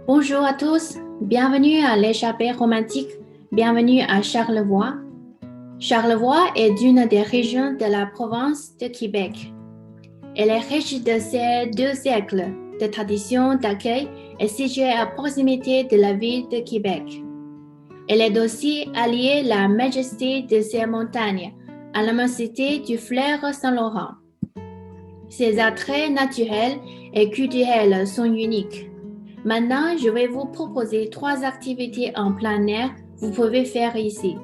Bonjour à tous, bienvenue à l'échappée romantique, bienvenue à Charlevoix. Charlevoix est une des régions de la province de Québec. Elle est riche de ses 2 siècles de tradition d'accueil et située à proximité de la ville de Québec. Elle est aussi alliée à la majesté de ses montagnes, à l'immensité du fleuve Saint-Laurent. Ses attraits naturels et culturels sont uniques. Maintenant, je vais vous proposer 3 activités en plein air que vous pouvez faire ici.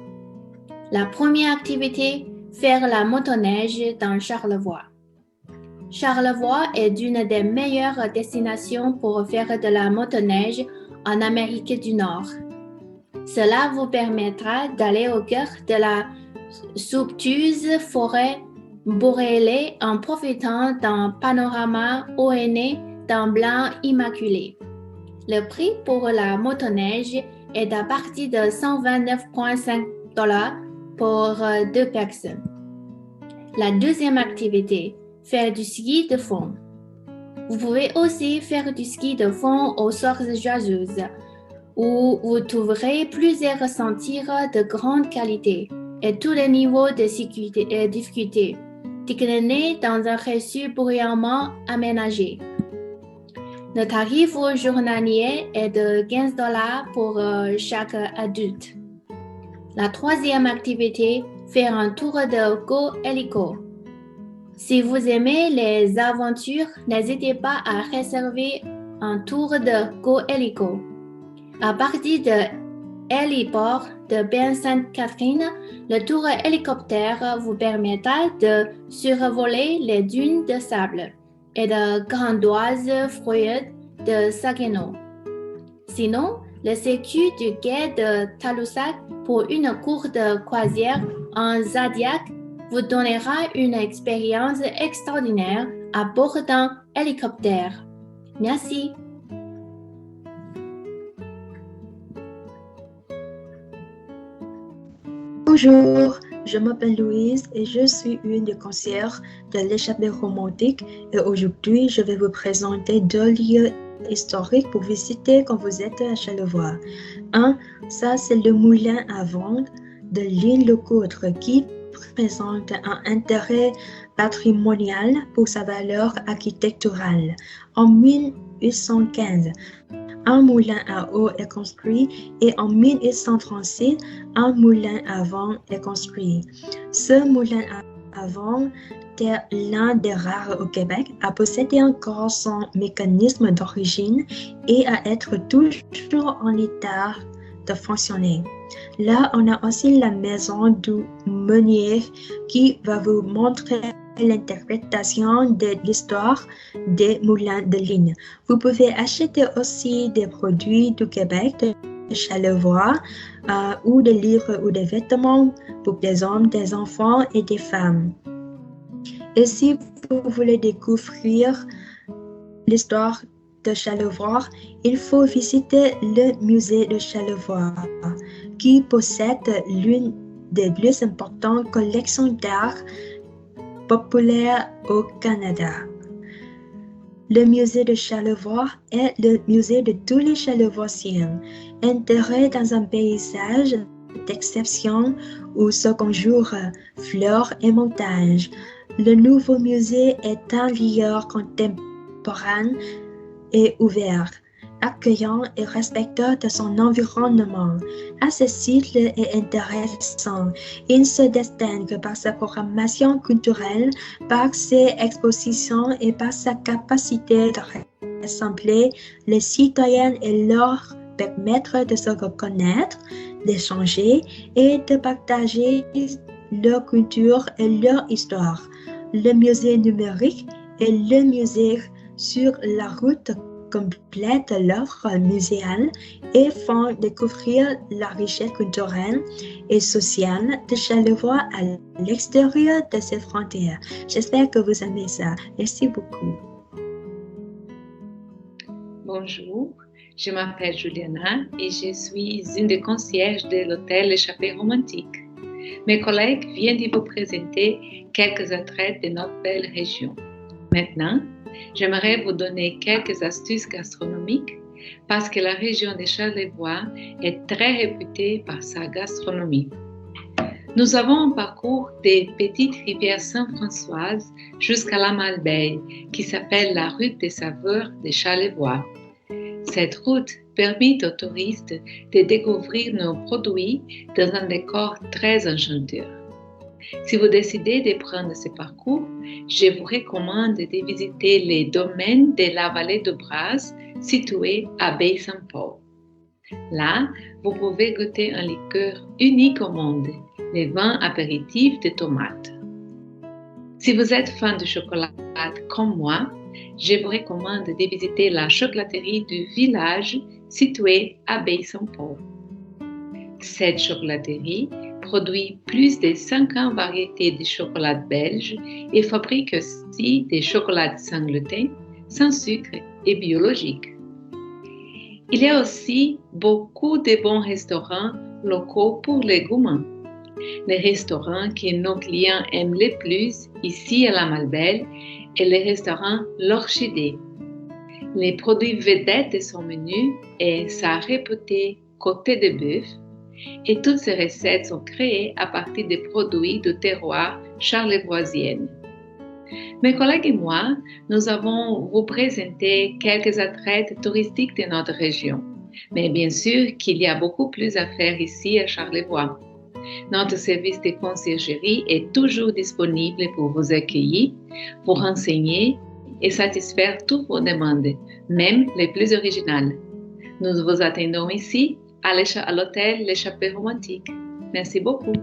La première activité, faire la motoneige dans Charlevoix. Charlevoix est une des meilleures destinations pour faire de la motoneige en Amérique du Nord. Cela vous permettra d'aller au cœur de la somptueuse forêt boréale en profitant d'un panorama orné d'un blanc immaculé. Le prix pour la motoneige est à partir de 129,5 $ pour 2 personnes. La deuxième activité, faire du ski de fond. Vous pouvez aussi faire du ski de fond aux sources joyeuses, où vous trouverez plusieurs sentiers de grande qualité et tous les niveaux de difficulté, déclinés dans un reçu brillamment aménagé. Le tarif journalier est de 15 $ pour chaque adulte. La troisième activité, faire un tour de Go Hélico. Si vous aimez les aventures, n'hésitez pas à réserver un tour de Go Hélico. À partir de l'héliport de Baie-Sainte-Catherine, le tour hélicoptère vous permettra de survoler les dunes de sable et de grandoises feuilles de Saginaw. Sinon, le sécu du quai de Tadoussac pour une courte croisière en Zodiac vous donnera une expérience extraordinaire à bord d'un hélicoptère. Merci. Bonjour, je m'appelle Louise et je suis une des conseillères de l'échappée romantique et aujourd'hui je vais vous présenter 2 lieux historiques pour visiter quand vous êtes à Charlevoix. Ça c'est le moulin à vent de l'île Lecoutre qui présente un intérêt patrimonial pour sa valeur architecturale. En 1815, un moulin à eau est construit et en 1836, un moulin à vent est construit. Ce moulin à vent est l'un des rares au Québec à posséder encore son mécanisme d'origine et à être toujours en état de fonctionner. Là, on a aussi la maison du meunier qui va vous montrer l'interprétation de l'histoire des moulins de ligne. Vous pouvez acheter aussi des produits du Québec, de Charlevoix, ou des livres ou des vêtements pour des hommes, des enfants et des femmes. Et si vous voulez découvrir l'histoire de Charlevoix, il faut visiter le musée de Charlevoix, qui possède l'une des plus importantes collections d'art populaire au Canada. Le musée de Charlevoix est le musée de tous les Charlevoisiens, enterré dans un paysage d'exception où se conjurent fleurs et montagnes. Le nouveau musée est un lieu contemporain et ouvert, accueillant et respectueux de son environnement, accessible et intéressant. Il se distingue par sa programmation culturelle, par ses expositions et par sa capacité de rassembler les citoyens et leur permettre de se reconnaître, d'échanger et de partager leur culture et leur histoire. Le musée numérique et le musée sur la route complètent l'offre muséale et font découvrir la richesse culturelle et sociale de Charlevoix à l'extérieur de ses frontières. J'espère que vous aimez ça. Merci beaucoup. Bonjour, je m'appelle Juliana et je suis une des concierges de l'hôtel L'échappée romantique. Mes collègues viennent de vous présenter quelques attraits de notre belle région. Maintenant, j'aimerais vous donner quelques astuces gastronomiques parce que la région de Charlevoix est très réputée par sa gastronomie. Nous avons un parcours des petites rivières Saint-Françoise jusqu'à la Malbaie, qui s'appelle la route des saveurs de Charlevoix. Cette route permet aux touristes de découvrir nos produits dans un décor très enchanteur. Si vous décidez de prendre ce parcours, je vous recommande de visiter les domaines de la vallée de Brasse, situé à Baie-Saint-Paul. Là, vous pouvez goûter un liqueur unique au monde, les vins apéritifs de tomates. Si vous êtes fan de chocolat comme moi, je vous recommande de visiter la chocolaterie du village située à Baie-Saint-Paul. Cette chocolaterie produit plus de 50 variétés de chocolat belge et fabrique aussi des chocolats sans gluten, sans sucre et biologiques. Il y a aussi beaucoup de bons restaurants locaux pour les gourmands. Les restaurants que nos clients aiment le plus ici à la Malbaie est le restaurant L'Orchidée. Les produits vedettes de son menu est sa réputée côté de bœuf et toutes ces recettes sont créées à partir des produits du terroir charlevoisien. Mes collègues et moi, nous avons vous présenté quelques attraits touristiques de notre région. Mais bien sûr qu'il y a beaucoup plus à faire ici à Charlevoix. Notre service de conciergerie est toujours disponible pour vous accueillir, vous renseigner et satisfaire toutes vos demandes, même les plus originales. Nous vous attendons ici à l'hôtel L'Échappée Romantique. Merci beaucoup.